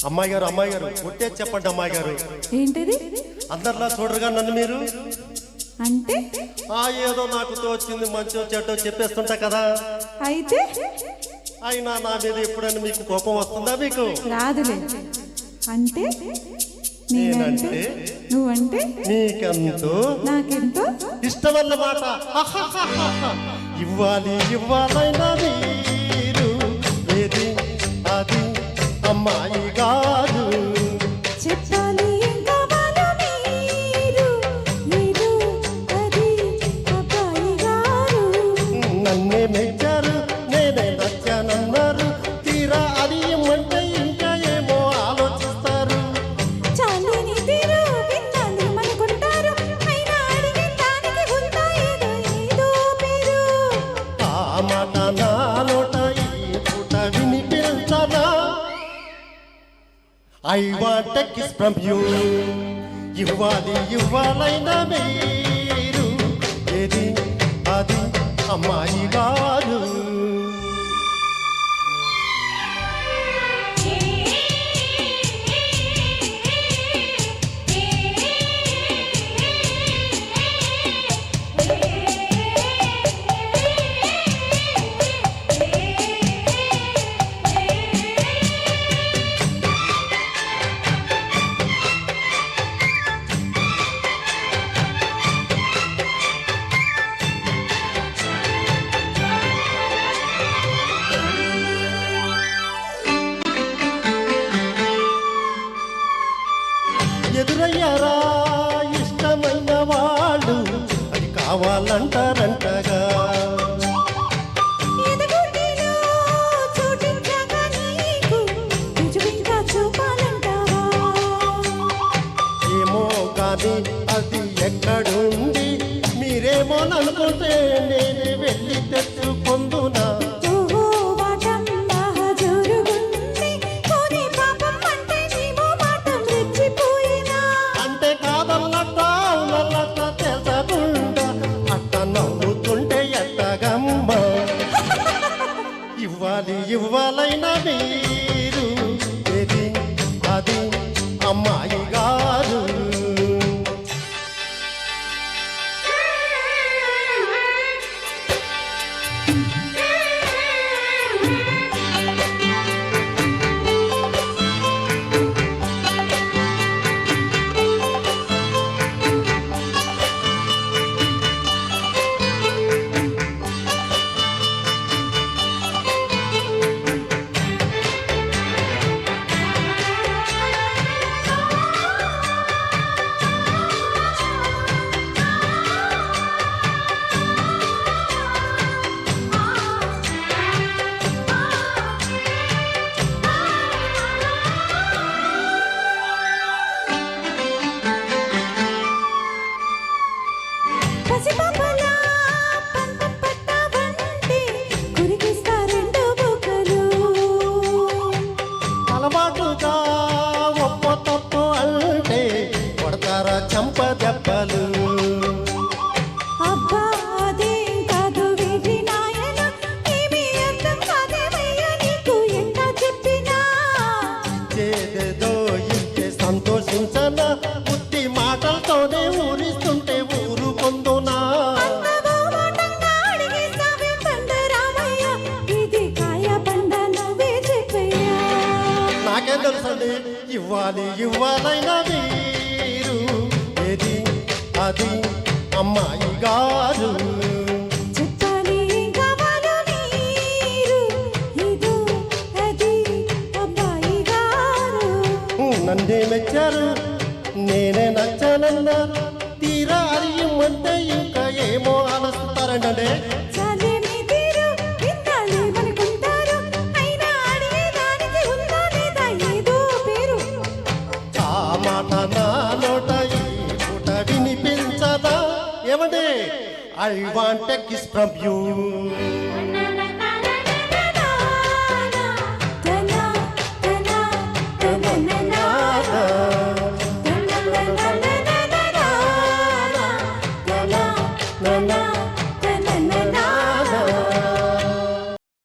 అమ్మాయి గారు కొట్టే చెప్పండి అమ్మాయి గారు. ఏంటిది? అందరిలా చూడరుగా నన్ను మీరు. అంటే ఏదో నాకు తోచింది మంచో చెడ్డో చెప్పేస్తుంటా కదా. అయితే అయినా నా మీద ఎప్పుడైనా మీకు కోపం వస్తుందా? మీకు రాదులే. అంటే నేనంటే నువ్వంటే నీకెంతో నాకెంతో ఇష్టమన్నమాట. ఇవ్వాలైనా మీరు ఏది అది అమ్మాయి గారు. చెప్పాలి ఏం కావాలో మీరు ఏదో అది అబ్బాయి గారు. నన్నే మెచ్చారు, నేనే నచ్చానన్నారు. తీరా అది ఏమంటే ఇంకా ఏమో ఆలోచిస్తారు. చాలని తీరు విన్నాలి మనకుంటారు. అయినా అడిగే దానికి ఉందా ఏదో పేరు. ఆ మాట నా నోట ఈ పూట వినిపించనా? I want a kiss from you. ఇవ్వాలైనా మీరు ఏది అది అమ్మాయి గారు. ఎదురయ్యారా ఇష్టమైన వాళ్ళు, అది కావాలంటారంటగా. ఎదగుండిలో చోటించగా నీకు రుజువింకా చూపాలంటావా? ఏమో కానీ అది ఎక్కడుంది మీరేమోననుకుంటే నేనే వెళ్ళి తెచ్చుకుందునా. ఓహో వాటం బాగా జోరుగుంది. పోనీ పాపం అంటే నీమో మాటం రెచ్చిపోయినా. అంటే కాదన్నట్ట అవునన్నట్ట తెలుసకుండా అట్ట నవ్వుతుంటే ఎట్టగమ్మ. ఇవ్వాలైనా మీరు ఏది అది అమ్మాయి గారు. పసిపాపలా పంతం పట్టావంటే కురికిస్తా రెండు బుగ్గలు. అలవాటుగా ఒప్ప తప్పు అంటే కొడతారా చంప దెబ్బలు. అబ్బా అదేం కాదు వీటి నాయన, ఏమీ అర్థం కాదేమయ్యా నీకు ఎంత చెప్పినా. చేదేదో ఇంటే సంతోషించనా, బుద్ధి మాటలతోనే ఊరిస్తుంటే ఊరుకొందునా. అంత బామాటంగా అడిగేసావే బండరామయ్య, ఇది కాయ బండ నువ్వే చెప్పయ్యా. నాకేం తెలుసండి. ఇవ్వాలైనా మీరు ఏది అది అమ్మాయి గారు. చెప్పాలి ఏం కావాలో మీరు ఏదో అది అబ్బాయి గారు. నన్నే మెచ్చారు, నేనే నచ్చానన్నారు. తీరా అరియుమంటే ఇంకా ఏమో ఆలోచిస్తారంటే. చాలేమి తీరు విన్నాలి మనకుంటారు. అయినా అడిగే దానికి ఉందా లేదా ఏదో పేరు. ఆ మాట నా నోట ఈ పూట వినిపించదా? ఏమంటే I want a kiss from you.